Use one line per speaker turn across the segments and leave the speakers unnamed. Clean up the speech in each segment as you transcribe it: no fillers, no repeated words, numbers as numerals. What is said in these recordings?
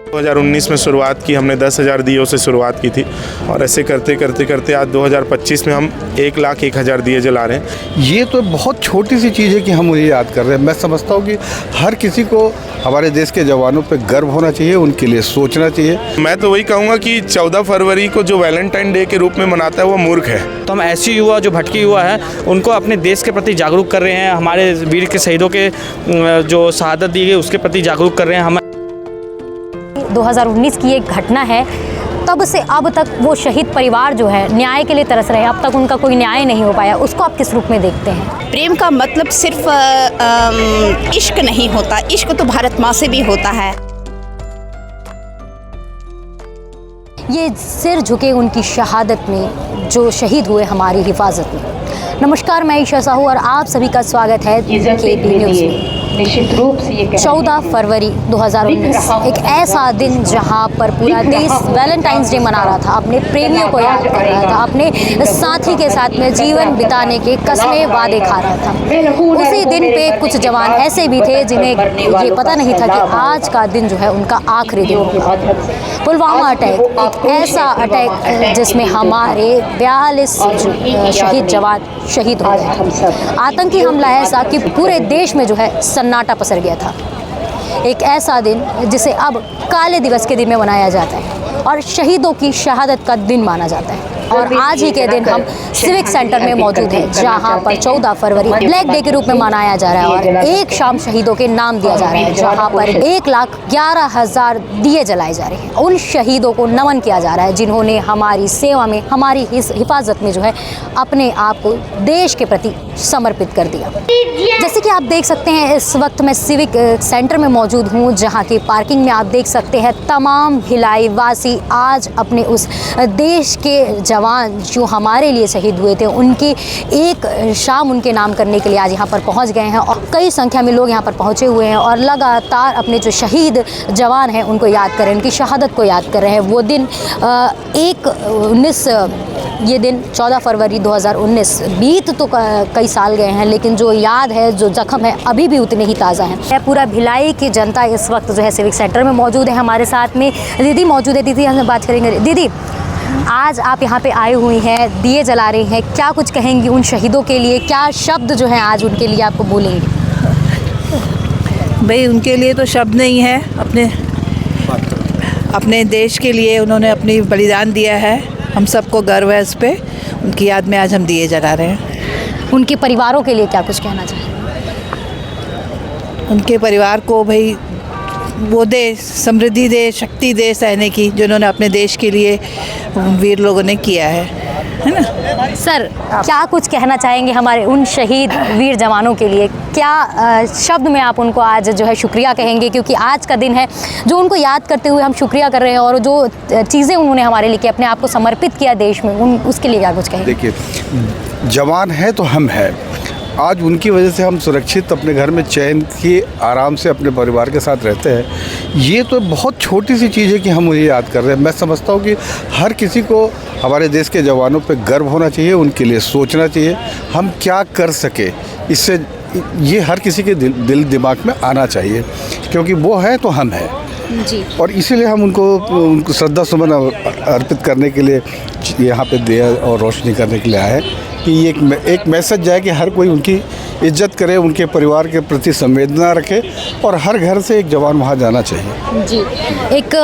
2019 में शुरुआत की हमने 10,000 दियों से शुरुआत की थी और ऐसे करते करते करते आज 2025 में हम 1,01,000 दिए जला रहे हैं।
ये तो बहुत छोटी सी चीज़ है कि हम उन्हें याद कर रहे हैं। मैं समझता हूँ कि हर किसी को हमारे देश के जवानों पे गर्व होना चाहिए, उनके लिए सोचना चाहिए।
मैं तो वही कहूँगा कि 14 फरवरी को जो वैलेंटाइन डे के रूप में मनाता है वो मूर्ख है।
तो हम ऐसे युवा जो भटके युवा हैं उनको अपने देश के प्रति जागरूक कर रहे हैं, हमारे वीर के शहीदों के जो शहादत दी गई उसके प्रति जागरूक कर रहे हैं। हम
2019 की एक घटना है, तब से अब तक वो शहीद परिवार जो है न्याय के लिए तरस रहे हैं। अब तक उनका कोई न्याय नहीं हो पाया। उसको आप किस रूप में देखते हैं?
प्रेम का मतलब सिर्फ इश्क नहीं होता, इश्क तो भारत माँ से भी होता है।
ये सिर झुके उनकी शहादत में जो शहीद हुए हमारी हिफाजत में। नमस्कार, मैं ईशा साहू और आप सभी का स्वागत है KP न्यूज़ में।
निश्चित रूप से ये
14 फरवरी 2019 एक ऐसा दिन जहां पर पूरा देश वैलेंटाइंस डे मना रहा था, अपने प्रेमियों को याद कर रहा था, अपने साथी के साथ में जीवन बिताने के कसमें वादे खा रहा था। उसी दिन पे कुछ जवान ऐसे भी थे जिन्हें ये पता नहीं था कि आज का दिन जो है उनका आखिरी दिन होगा। पुलवामा अटैक, एक ऐसा अटैक जिसमें हमारे 42 शहीद जवान शहीद हो गए। आतंकी हमला ऐसा कि पूरे देश में जो है सन्नाटा पसर गया था। एक ऐसा दिन जिसे अब काले दिवस के दिन में मनाया जाता है और शहीदों की शहादत का दिन माना जाता है। और आज ही के दिन हम सिविक सेंटर में मौजूद हैं जहां पर 14 फरवरी ब्लैक डे के रूप में मनाया जा रहा है और एक शाम शहीदों के नाम दिया जा रहा है, जहां पर 1,11,000 दिए जलाए जा रहे हैं। उन शहीदों को नमन किया जा रहा है जिन्होंने हमारी सेवा में, हमारी हिफाजत में जो है अपने आप को देश के प्रति समर्पित कर दिया। जैसे कि आप देख सकते हैं इस वक्त मैं सिविक सेंटर में मौजूद हूँ, जहाँ की पार्किंग में आप देख सकते हैं तमाम भिलाई वासी आज अपने उस देश के जवान जो हमारे लिए शहीद हुए थे उनकी एक शाम उनके नाम करने के लिए आज यहाँ पर पहुँच गए हैं और कई संख्या में लोग यहाँ पर पहुँचे हुए हैं और लगातार अपने जो शहीद जवान हैं उनको याद कर रहे हैं, उनकी शहादत को याद कर रहे हैं। वो दिन ये दिन 14 फरवरी 2019 बीत तो कई साल गए हैं, लेकिन जो याद है, जो जख्म है अभी भी उतने ही ताज़ा हैं। पूरा भिलाई की जनता इस वक्त जो है सिविक सेंटर में मौजूद है। हमारे साथ में दीदी मौजूद है। दीदी हमसे बात करेंगे। दीदी, आज आप यहाँ पे आए हुई हैं, दिए जला रही हैं, क्या कुछ कहेंगी उन शहीदों के लिए? क्या शब्द जो हैं आज उनके लिए आपको बोलेंगे?
भाई उनके लिए तो शब्द नहीं है। अपने देश के लिए उन्होंने अपनी बलिदान दिया है। हम सबको गर्व है इस पर। उनकी याद में आज हम दिए जला रहे हैं।
उनके परिवारों के लिए क्या कुछ कहना चाहें?
उनके परिवार को भाई वो दे, समृद्धि दे, शक्ति दे सहने की, जो उन्होंने अपने देश के लिए वीर लोगों ने किया है ना।
सर, क्या कुछ कहना चाहेंगे हमारे उन शहीद वीर जवानों के लिए? क्या शब्द में आप उनको आज जो है शुक्रिया कहेंगे, क्योंकि आज का दिन है जो उनको याद करते हुए हम शुक्रिया कर रहे हैं और जो चीज़ें उन्होंने हमारे लिए अपने आप को समर्पित किया देश में, उसके लिए क्या कुछ कहेंगे?
देखिए, जवान है तो हम हैं। आज उनकी वजह से हम सुरक्षित अपने घर में चैन की आराम से अपने परिवार के साथ रहते हैं। ये तो बहुत छोटी सी चीज़ है कि हम उन्हें याद कर रहे हैं। मैं समझता हूँ कि हर किसी को हमारे देश के जवानों पे गर्व होना चाहिए, उनके लिए सोचना चाहिए हम क्या कर सके। इससे ये हर किसी के दिल दिमाग में आना चाहिए, क्योंकि वो है तो हम हैं
जी।
और इसीलिए हम उनको श्रद्धा सुमन अर्पित करने के लिए यहाँ पे दिया और रोशनी करने के लिए आए कि ये एक मैसेज जाए कि हर कोई उनकी इज्जत करे, उनके परिवार के प्रति संवेदना रखे और हर घर से एक जवान वहाँ जाना चाहिए।
जी, एक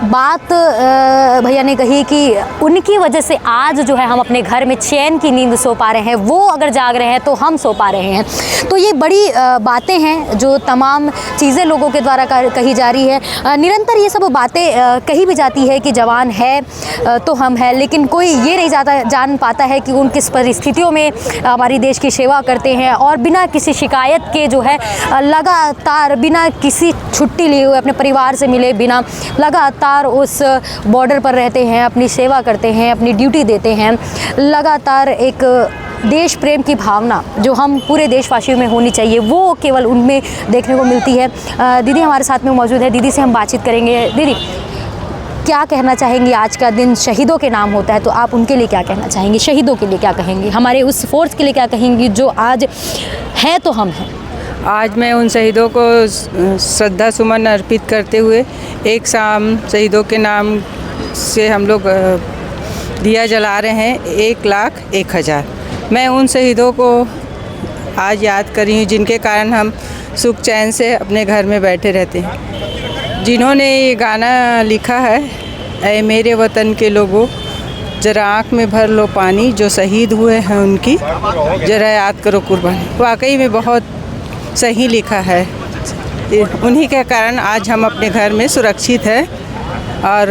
बात भैया ने कही कि उनकी वजह से आज जो है हम अपने घर में चैन की नींद सो पा रहे हैं। वो अगर जाग रहे हैं तो हम सो पा रहे हैं। तो ये बड़ी बातें हैं जो तमाम चीज़ें लोगों के द्वारा कही जा रही है। निरंतर ये सब बातें कही भी जाती है कि जवान है तो हम हैं, लेकिन कोई ये नहीं जान पाता है कि उन किस परिस्थितियों में हमारी देश की सेवा करते हैं और बिना किसी शिकायत के जो है लगातार, बिना किसी छुट्टी लिए हुए, अपने परिवार से मिले बिना लगातार उस बॉर्डर पर रहते हैं, अपनी सेवा करते हैं, अपनी ड्यूटी देते हैं। लगातार एक देश प्रेम की भावना जो हम पूरे देशवासियों में होनी चाहिए वो केवल उनमें देखने को मिलती है। दीदी हमारे साथ में मौजूद है, दीदी से हम बातचीत करेंगे। दीदी, क्या कहना चाहेंगी? आज का दिन शहीदों के नाम होता है, तो आप उनके लिए क्या कहना चाहेंगी? शहीदों के लिए क्या कहेंगी? हमारे उस फोर्स के लिए क्या कहेंगी जो आज है तो हम हैं?
आज मैं उन शहीदों को श्रद्धा सुमन अर्पित करते हुए एक शाम शहीदों के नाम से हम लोग दिया जला रहे हैं 1,01,000। मैं उन शहीदों को आज याद कर रही हूँ जिनके कारण हम सुख चैन से अपने घर में बैठे रहते हैं। जिन्होंने ये गाना लिखा है, ऐ मेरे वतन के लोगों ज़रा आँख में भर लो पानी, जो शहीद हुए हैं उनकी ज़रा याद करो कुर्बानी। वाकई में बहुत सही लिखा है। उन्हीं के कारण आज हम अपने घर में सुरक्षित हैं और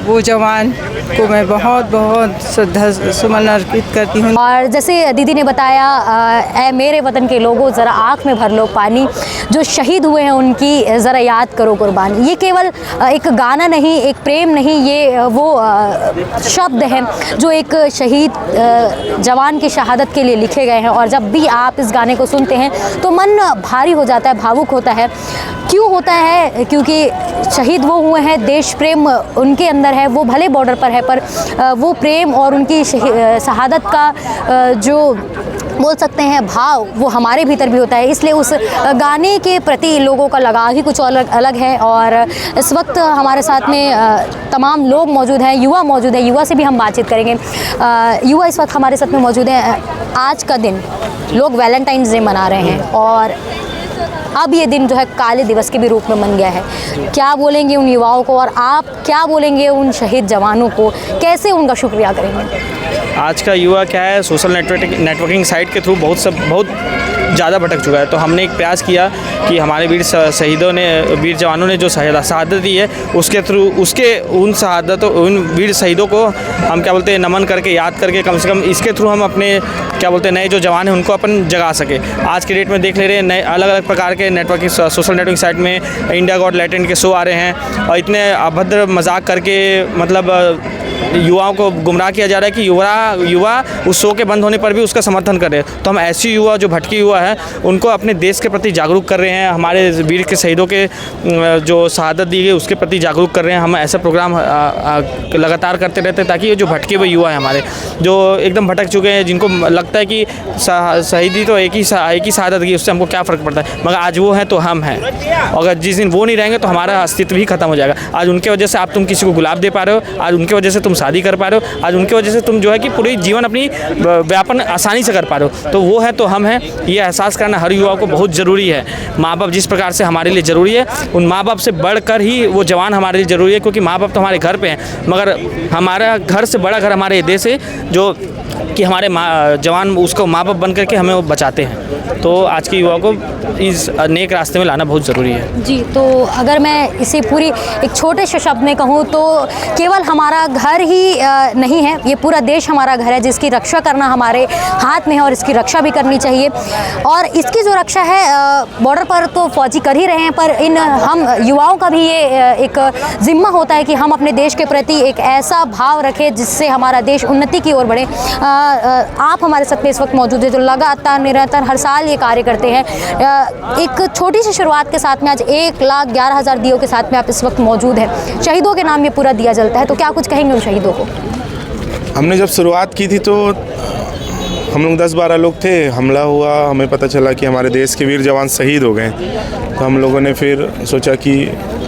वो जवान को मैं बहुत बहुत श्रद्धा सुमन अर्पित करती हूँ।
और जैसे दीदी ने बताया, ऐ मेरे वतन के लोगों ज़रा आँख में भर लो पानी, जो शहीद हुए हैं उनकी ज़रा याद करो कुर्बानी। ये केवल एक गाना नहीं, एक प्रेम नहीं, ये वो शब्द हैं जो एक शहीद जवान की शहादत के लिए लिखे गए हैं। और जब भी आप इस गाने को सुनते हैं तो मन भारी हो जाता है, भावुक होता है। क्यों होता है? क्योंकि शहीद वो हुए हैं, देश प्रेम उनके अंदर है। वो भले बॉर्डर पर है, पर वो प्रेम और उनकी शहादत का जो बोल सकते हैं भाव, वो हमारे भीतर भी होता है। इसलिए उस गाने के प्रति लोगों का लगाव ही कुछ अलग है। और इस वक्त हमारे साथ में तमाम लोग मौजूद हैं, युवा मौजूद हैं। युवा से भी हम बातचीत करेंगे। युवा इस वक्त हमारे साथ में मौजूद हैं। आज का दिन लोग वैलेंटाइंस डे मना रहे हैं और अब ये दिन जो है काले दिवस के भी रूप में बन गया है। क्या बोलेंगे उन युवाओं को और आप क्या बोलेंगे उन शहीद जवानों को? कैसे उनका शुक्रिया करेंगे?
आज का युवा क्या है, सोशल नेटवर्किंग साइट के थ्रू बहुत ज़्यादा भटक चुका है। तो हमने एक प्रयास किया कि हमारे वीर जवानों ने जो शहादत दी है, उसके थ्रू उन वीर शहीदों को हम क्या बोलते हैं नमन करके, याद करके, कम से कम इसके थ्रू हम अपने क्या बोलते हैं नए जो जवान हैं उनको अपन जगा सके। आज के डेट में देख ले रहे हैं नए अलग अलग प्रकार के सोशल नेटवर्किंग साइट में इंडिया गॉट लैटेंट के शो आ रहे हैं और इतने अभद्र मजाक करके मतलब युवाओं को गुमराह किया जा रहा है कि युवा उस शो के बंद होने पर भी उसका समर्थन कर रहे हैं। तो हम ऐसी युवा जो भटकी युवा है उनको अपने देश के प्रति जागरूक कर रहे हैं, हमारे वीर के शहीदों के जो शहादत दी गई उसके प्रति जागरूक कर रहे हैं। हम ऐसा प्रोग्राम लगातार करते रहते हैं ताकि ये जो भटके हुए युवा हैं हमारे, जो एकदम भटक चुके हैं, जिनको लगता है कि शहीदी तो एक ही शहादत की, उससे हमको क्या फ़र्क पड़ता है, मगर आज वो हैं तो हम हैं। अगर जिस दिन वो नहीं रहेंगे तो हमारा अस्तित्व ही खत्म हो जाएगा। आज उनके वजह से तुम किसी को गुलाब दे पा रहे हो, आज उनके वजह से तुम शादी कर पा रहे हो, आज उनके वजह से तुम जो है कि पूरी जीवन अपनी व्यापन आसानी से कर पा रहे हो। तो वो है तो हम हैं, ये एहसास करना हर युवा को बहुत ज़रूरी है। माँ बाप जिस प्रकार से हमारे लिए ज़रूरी है, उन माँ बाप से बढ़कर ही वो जवान हमारे लिए ज़रूरी है, क्योंकि माँ बाप तो हमारे घर पे हैं, मगर हमारा घर से बड़ा घर हमारे देश है, जो कि हमारे जवान उसको माँ बाप बन करके हमें वो बचाते हैं। तो आज के युवा को इस नेक रास्ते में लाना बहुत ज़रूरी है।
जी, तो अगर मैं इसे पूरी एक छोटे से शब्द में कहूँ तो केवल हमारा घर ही नहीं है, ये पूरा देश हमारा घर है, जिसकी रक्षा करना हमारे हाथ में है और इसकी रक्षा भी करनी चाहिए। और इसकी जो रक्षा है बॉर्डर पर तो फौजी कर ही रहे हैं, पर हम युवाओं का भी ये एक जिम्मा होता है कि हम अपने देश के प्रति एक ऐसा भाव रखें जिससे हमारा देश उन्नति की ओर बढ़े। आप हमारे साथ में इस वक्त मौजूद है जो लगातार निरंतर हर साल ये कार्य करते हैं। एक छोटी सी शुरुआत के साथ में आज 1,11,000 दियों के साथ में आप इस वक्त मौजूद हैं। शहीदों के नाम ये पूरा दिया जलता है, तो क्या कुछ कहेंगे उन शहीदों को?
हमने जब शुरुआत की थी तो हम लोग 10-12 लोग थे, हमला हुआ, हमें पता चला कि हमारे देश के वीर जवान शहीद हो गए। तो हम लोगों ने फिर सोचा कि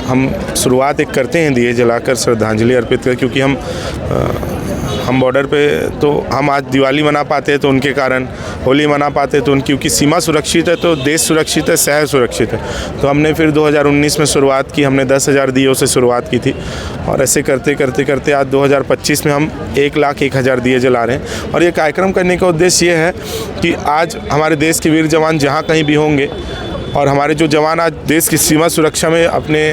हम शुरुआत एक करते हैं दिए जलाकर श्रद्धांजलि अर्पित कर, क्योंकि हम बॉर्डर पे तो हम आज दिवाली मना पाते हैं तो उनके कारण, होली मना पाते तो क्योंकि सीमा सुरक्षित है तो देश सुरक्षित है, शहर सुरक्षित है। तो हमने फिर 2019 में शुरुआत की, हमने 10,000 दियों से शुरुआत की थी और ऐसे करते करते करते आज 2025 में हम 1,01,000 दिए जला रहे हैं। और ये कार्यक्रम करने का उद्देश्य ये है कि आज हमारे देश के वीर जवान जहाँ कहीं भी होंगे और हमारे जो जवान आज देश की सीमा सुरक्षा में अपने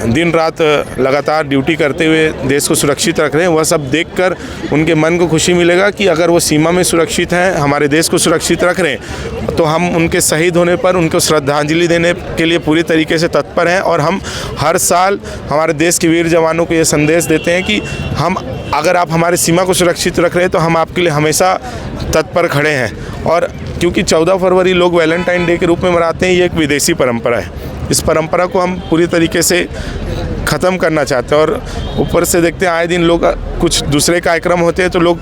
दिन रात लगातार ड्यूटी करते हुए देश को सुरक्षित रख रहे हैं, वह सब देखकर उनके मन को खुशी मिलेगा कि अगर वो सीमा में सुरक्षित हैं, हमारे देश को सुरक्षित रख रहे हैं, तो हम उनके शहीद होने पर उनको श्रद्धांजलि देने के लिए पूरी तरीके से तत्पर हैं। और हम हर साल हमारे देश के वीर जवानों को ये संदेश देते हैं कि अगर आप हमारे सीमा को सुरक्षित रख रहे हैं तो हम आपके लिए हमेशा तत्पर खड़े हैं। और क्योंकि 14 फरवरी लोग वैलेंटाइन डे के रूप में मनाते हैं, ये एक विदेशी परंपरा है, इस परंपरा को हम पूरी तरीके से ख़त्म करना चाहते हैं। और ऊपर से देखते हैं आए दिन लोग कुछ दूसरे कार्यक्रम होते हैं तो लोग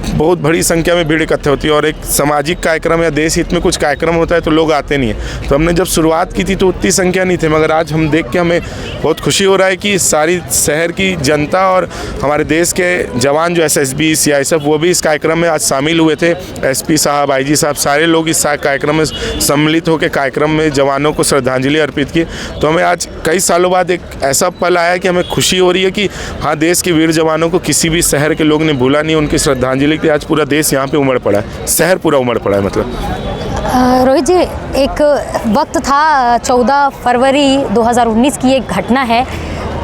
बहुत बड़ी संख्या में भीड़ इकट्ठे होती है और एक सामाजिक कार्यक्रम या देश हित में कुछ कार्यक्रम होता है तो लोग आते नहीं हैं। तो हमने जब शुरुआत की थी तो उतनी संख्या नहीं थी, मगर आज हम देख के हमें बहुत खुशी हो रहा है कि सारी शहर की जनता और हमारे देश के जवान जो SSB CISF वो भी इस कार्यक्रम में आज शामिल हुए थे। SP साहब, IG साहब, सारे लोग इस कार्यक्रम में सम्मिलित होकर कार्यक्रम में जवानों को श्रद्धांजलि अर्पित की। तो हमें आज कई सालों बाद एक ऐसा पल आया कि हमें खुशी हो रही है कि हाँ, देश के वीर जवानों को किसी भी शहर के लोग ने भूला नहीं। उनकी श्रद्धांजलि के आज पूरा देश यहाँ पे उमड़ पड़ा है, शहर पूरा उमड़ पड़ा है। मतलब
रोहित जी, एक वक्त था 14 फरवरी 2019 की एक घटना है,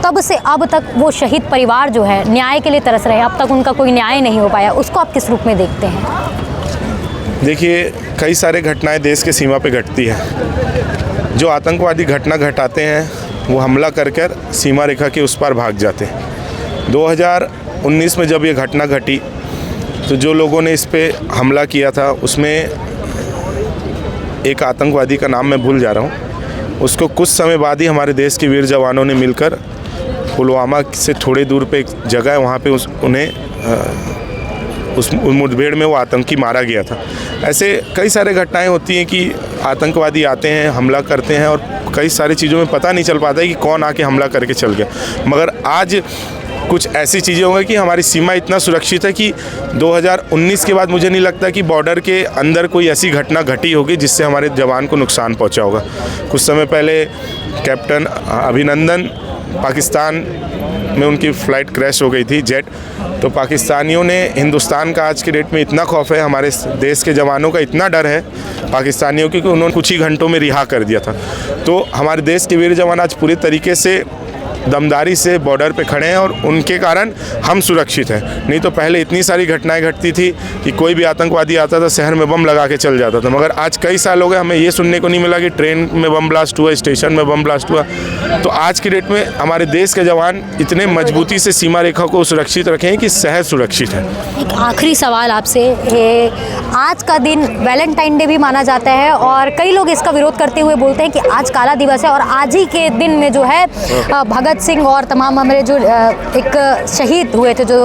तब से अब तक वो शहीद परिवार जो है न्याय के लिए तरस रहे हैं, अब तक उनका कोई न्याय नहीं हो पाया। उसको आप किस रूप में देखते हैं?
देखिए, कई सारे घटनाएं देश के सीमा पे घटती है। जो आतंकवादी घटना घटाते हैं वो हमला कर कर सीमा रेखा के उस पार भाग जाते हैं। 2019 में जब ये घटना घटी तो जो लोगों ने इस पे हमला किया था उसमें एक आतंकवादी का नाम मैं भूल जा रहा हूँ, उसको कुछ समय बाद ही हमारे देश के वीर जवानों ने मिलकर पुलवामा से थोड़े दूर पे एक जगह है वहाँ पे उस मुठभेड़ में वो आतंकी मारा गया था। ऐसे कई सारे घटनाएं होती हैं कि आतंकवादी आते हैं, हमला करते हैं और कई सारी चीज़ों में पता नहीं चल पाता है कि कौन आके हमला करके चल गया। मगर आज कुछ ऐसी चीज़ें हो गई कि हमारी सीमा इतना सुरक्षित है कि 2019 के बाद मुझे नहीं लगता कि बॉर्डर के अंदर कोई ऐसी घटना घटी होगी जिससे हमारे जवान को नुकसान पहुंचा होगा। कुछ समय पहले कैप्टन अभिनंदन पाकिस्तान में उनकी फ़्लाइट क्रैश हो गई थी, जेट। तो पाकिस्तानियों ने, हिंदुस्तान का आज के डेट में इतना खौफ है, हमारे देश के जवानों का इतना डर है पाकिस्तानियों की कि उन्होंने कुछ ही घंटों में रिहा कर दिया था। तो हमारे देश के वीर जवान आज पूरी तरीके से दमदारी से बॉर्डर पे खड़े हैं और उनके कारण हम सुरक्षित हैं। नहीं तो पहले इतनी सारी घटनाएं घटती थी कि कोई भी आतंकवादी आता था शहर में बम लगा के चल जाता था, मगर आज कई साल हो गए हमें ये सुनने को नहीं मिला कि ट्रेन में बम ब्लास्ट हुआ, स्टेशन में बम ब्लास्ट हुआ। तो आज की डेट में हमारे देश के जवान इतने मजबूती से सीमा रेखा को सुरक्षित रखें कि शहर सुरक्षित है।
एक आखिरी सवाल आपसे, आज का दिन वैलेंटाइन डे भी माना जाता है और कई लोग इसका विरोध करते हुए बोलते हैं कि आज काला दिवस है और आज ही के दिन में जो है भगत सिंह और तमाम हमारे जो एक शहीद हुए थे जो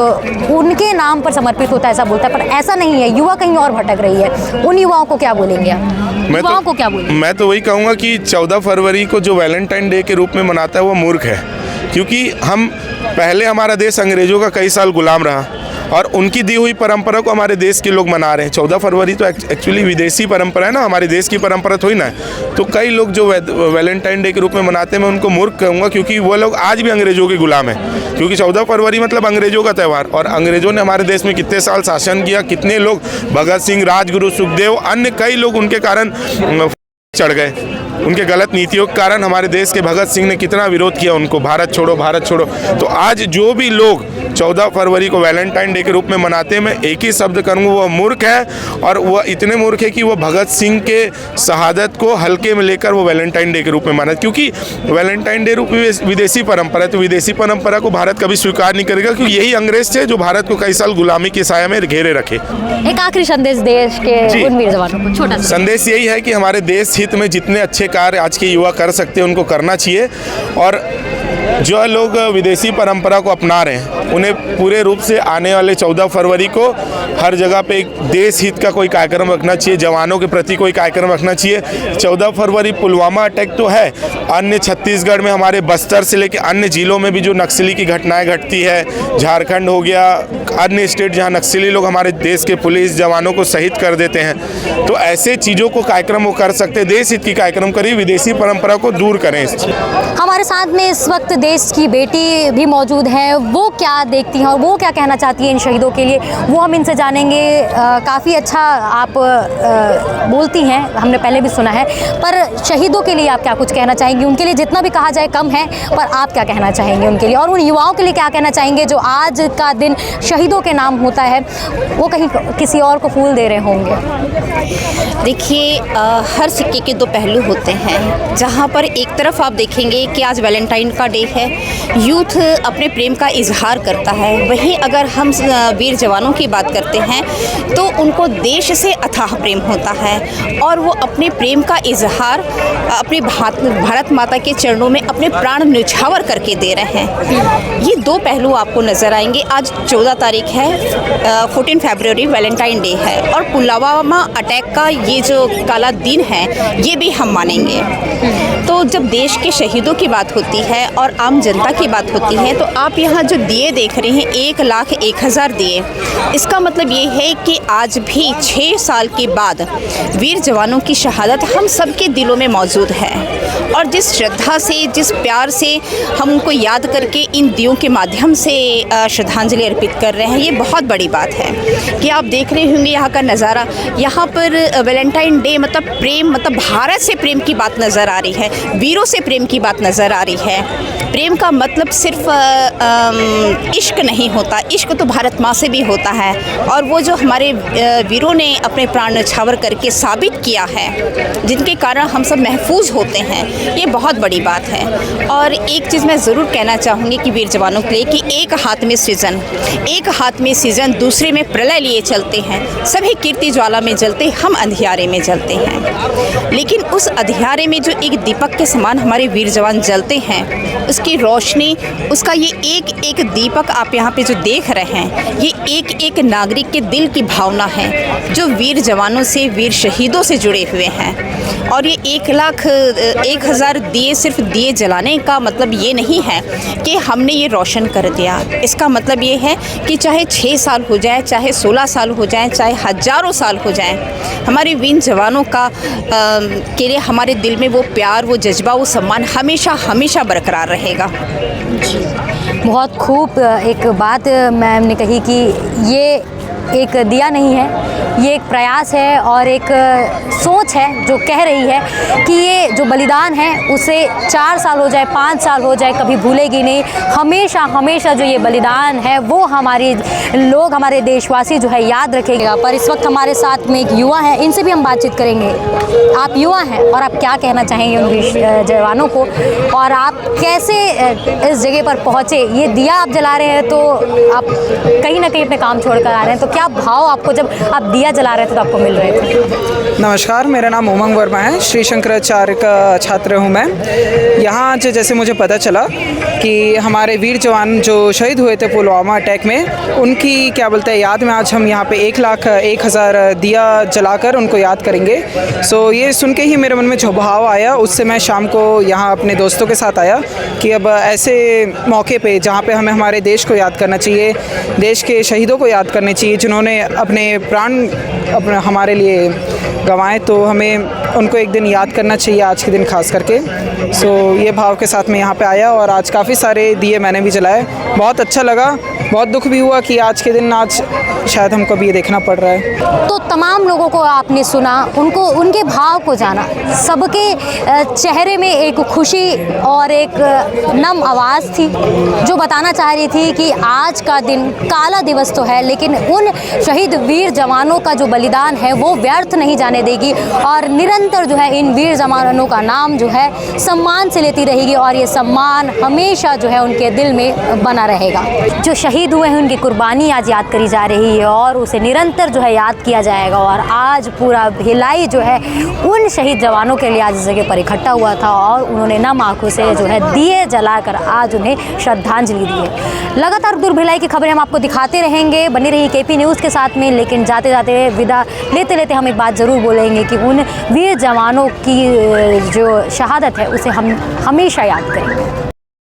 उनके नाम पर समर्पित होता है, ऐसा बोलता है। पर ऐसा नहीं है, युवा कहीं और भटक रही है। उन युवाओं को क्या बोलेंगे आप? युवाओं को क्या बोलेंगे?
मैं तो वही कहूँगा कि 14 फरवरी को जो वैलेंटाइन डे के रूप में मनाता है वो मूर्ख है, क्योंकि हम पहले हमारा देश अंग्रेज़ों का कई साल गुलाम रहा और उनकी दी हुई परंपरा को हमारे देश के लोग मना रहे हैं। 14 फरवरी तो एक्चुअली विदेशी परंपरा है ना, हमारे देश की परंपरा थोड़ी ना है। तो कई लोग जो वैलेंटाइन डे के रूप में मनाते हैं मैं उनको मूर्ख कहूँगा, क्योंकि वो लोग आज भी अंग्रेज़ों के गुलाम हैं। क्योंकि 14 फरवरी मतलब अंग्रेज़ों का त्यौहार और अंग्रेज़ों ने हमारे देश में कितने साल शासन किया, कितने लोग, भगत सिंह, राजगुरु, सुखदेव, अन्य कई लोग उनके कारण चढ़ गए। उनके गलत नीतियों के कारण हमारे देश के भगत सिंह ने कितना विरोध किया उनको, भारत छोड़ो भारत छोड़ो। तो आज जो भी लोग 14 फरवरी को वैलेंटाइन डे के रूप में मनाते हैं, मैं एक ही शब्द करूँगा, वह मूर्ख है। और वह इतने मूर्ख है कि वह भगत सिंह के शहादत को हल्के में लेकर वो वैलेंटाइन डे के रूप में माना, क्योंकि वैलेंटाइन डे रूप में विदेशी परंपरा है। तो विदेशी परंपरा को भारत कभी स्वीकार नहीं करेगा, क्योंकि यही अंग्रेज थे जो भारत को कई साल गुलामी की साया में घेरे रखे।
एक आखिरी संदेश देश के उन वीर जवानों को, छोटा
संदेश यही है कि हमारे देश हित में जितने अच्छे कार्य आज के युवा कर सकते हैं उनको करना चाहिए। और जो लोग विदेशी परंपरा को अपना रहे हैं उन्हें पूरे रूप से आने वाले 14 फरवरी को हर जगह पे एक देश हित का कोई कार्यक्रम रखना चाहिए, जवानों के प्रति कोई कार्यक्रम रखना चाहिए। 14 फरवरी पुलवामा अटैक तो है, अन्य छत्तीसगढ़ में हमारे बस्तर से लेकर अन्य जिलों में भी जो नक्सली की घटनाएं घटती है, झारखंड हो गया, अन्य स्टेट जहां नक्सली लोग हमारे देश के पुलिस जवानों को शहीद कर देते हैं। तो ऐसे चीज़ों को कार्यक्रम वो कर सकते हैं, देश हित की कार्यक्रम करिए, विदेशी परंपरा को दूर करें।
हमारे साथ में इस वक्त देश की बेटी भी मौजूद है, वो क्या देखती हैं और वो क्या कहना चाहती हैं इन शहीदों के लिए, वो हम इनसे जानेंगे। काफ़ी अच्छा आप बोलती हैं, हमने पहले भी सुना है, पर शहीदों के लिए आप क्या कुछ कहना चाहेंगी? उनके लिए जितना भी कहा जाए कम है, पर आप क्या कहना चाहेंगे उनके लिए, और उन युवाओं के लिए क्या कहना चाहेंगे जो आज का दिन शहीदों के नाम होता है, वो कहीं किसी और को फूल दे रहे होंगे?
देखिए, हर सिक्के सिक्के के दो पहलू होते हैं, जहाँ पर एक तरफ आप देखेंगे कि आज वैलेंटाइन का डे है, यूथ अपने प्रेम का इजहार करता है। वहीं अगर हम वीर जवानों की बात करते हैं तो उनको देश से अथाह प्रेम होता है और वो अपने प्रेम का इजहार अपनी भारत माता के चरणों में अपने प्राण न्यौछावर करके दे रहे हैं। ये दो पहलू आपको नज़र आएंगे। आज 14 तारीख है, 14 फरवरी वैलेंटाइन डे है और पुलवामा अटैक का ये जो काला दिन है ये भी हम मानेंगे। तो जब देश के शहीदों की बात होती है और आम जनता की बात होती है तो आप यहाँ जो दिए देख रहे हैं 1,01,000 दिए, इसका मतलब ये है कि आज भी 6 साल के बाद वीर जवानों की शहादत हम सबके दिलों में मौजूद है और जिस श्रद्धा से, जिस प्यार से हम उनको याद करके इन दियों के माध्यम से श्रद्धांजलि अर्पित कर रहे हैं, ये बहुत बड़ी बात है। कि आप देख रहे होंगे यहाँ का नज़ारा, यहाँ पर वैलेंटाइन डे मतलब प्रेम, मतलब भारत से प्रेम की बात नज़र आ रही है, वीरों से प्रेम की बात नज़र आ रही है। प्रेम का मतलब सिर्फ इश्क नहीं होता, इश्क तो भारत माँ से भी होता है और वो जो हमारे वीरों ने अपने प्राण न्यौछावर करके साबित किया है, जिनके कारण हम सब महफूज होते हैं, ये बहुत बड़ी बात है। और एक चीज़ मैं ज़रूर कहना चाहूँगी कि वीर जवानों के लिए कि एक हाथ में सृजन, दूसरे में प्रलय लिए चलते हैं। सभी कीर्ति ज्वाला में जलते, हम अंधियारे में जलते हैं। लेकिन उस अंधियारे में जो एक दीपक के समान हमारे वीर जवान जलते हैं, उसकी रोशनी, उसका ये एक एक दीपक आप यहाँ पे जो देख रहे हैं, ये एक एक नागरिक के दिल की भावना है जो वीर जवानों से, वीर शहीदों से जुड़े हुए हैं। और ये 1,01,000 दिए सिर्फ दिए जलाने का मतलब ये नहीं है कि हमने ये रोशन कर दिया। इसका मतलब ये है कि चाहे 6 साल हो जाए, चाहे 16 साल हो जाए, चाहे हज़ारों साल हो जाए, हमारे वीर जवानों का के लिए हमारे दिल में वो प्यार, वो जज्बा, वो सम्मान हमेशा हमेशा बरकरार रहेगा।
बहुत खूब एक बात मैम ने कही कि ये एक दिया नहीं है, ये एक प्रयास है और एक सोच है जो कह रही है कि ये जो बलिदान है उसे 4 साल हो जाए, 5 साल हो जाए, कभी भूलेगी नहीं। हमेशा हमेशा जो ये बलिदान है वो हमारे लोग, हमारे देशवासी जो है याद रखेगा। पर इस वक्त हमारे साथ में एक युवा है, इनसे भी हम बातचीत करेंगे। आप युवा हैं और आप क्या कहना चाहेंगे उन जवानों को और आप कैसे इस जगह पर पहुँचे? ये दिया आप जला रहे हैं तो आप कहीं ना कहीं अपने काम छोड़ कर आ रहे हैं, तो क्या भाव आपको जब आप दिया जला रहे थे तो आपको मिल रहे थे?
नमस्कार, मेरा नाम उमंग वर्मा है, श्री शंकराचार्य का छात्र हूँ मैं। यहाँ आज जैसे मुझे पता चला कि हमारे वीर जवान जो शहीद हुए थे पुलवामा अटैक में, उनकी क्या बोलते हैं याद में आज हम यहाँ पे 1,01,000 दिया जलाकर उनको याद करेंगे। सो ये सुन के ही मेरे मन में जो भाव आया, उससे मैं शाम को यहाँ अपने दोस्तों के साथ आया कि अब ऐसे मौके पे जहाँ पे हमें हमारे देश को याद करना चाहिए, देश के शहीदों को याद करने चाहिए जिन्होंने अपने प्राण हमारे लिए गंवाए, तो हमें उनको एक दिन याद करना चाहिए आज के दिन खास करके। सो ये भाव के साथ मैं यहाँ पे आया और आज काफ़ी सारे दिए मैंने भी जलाए। बहुत अच्छा लगा, बहुत दुख भी हुआ कि आज के दिन आज शायद हमको भी ये देखना पड़ रहा है।
तो तमाम लोगों को आपने सुना, उनको उनके भाव को जाना, सबके चेहरे में एक खुशी और एक नम आवाज़ थी जो बताना चाह रही थी कि आज का दिन काला दिवस तो है, लेकिन उन शहीद वीर जवानों का जो बलिदान है वो व्यर्थ नहीं जाने देगी और निरंतर जो है इन वीर जवानों का नाम जो है सम्मान से लेती रहेगी और ये सम्मान हमेशा जो है उनके दिल में बना रहेगा। जो शहीद हुए हैं उनकी कुर्बानी आज याद करी जा रही है और उसे निरंतर जो है याद किया जाएगा। और आज पूरा भिलाई जो है उन शहीद जवानों के लिए आज इस जगह पर इकट्ठा हुआ था और उन्होंने नम आंखों से जो है दिए जलाकर आज उन्हें श्रद्धांजलि दी है। लगातार दूर भिलाई की खबरें हम आपको दिखाते रहेंगे, बनी रही KP न्यूज़ के साथ में। लेकिन जाते जाते विदा लेते लेते हम एक बात ज़रूर बोलेंगे कि उन वीर जवानों की जो शहादत है उसे हम हमेशा याद करेंगे।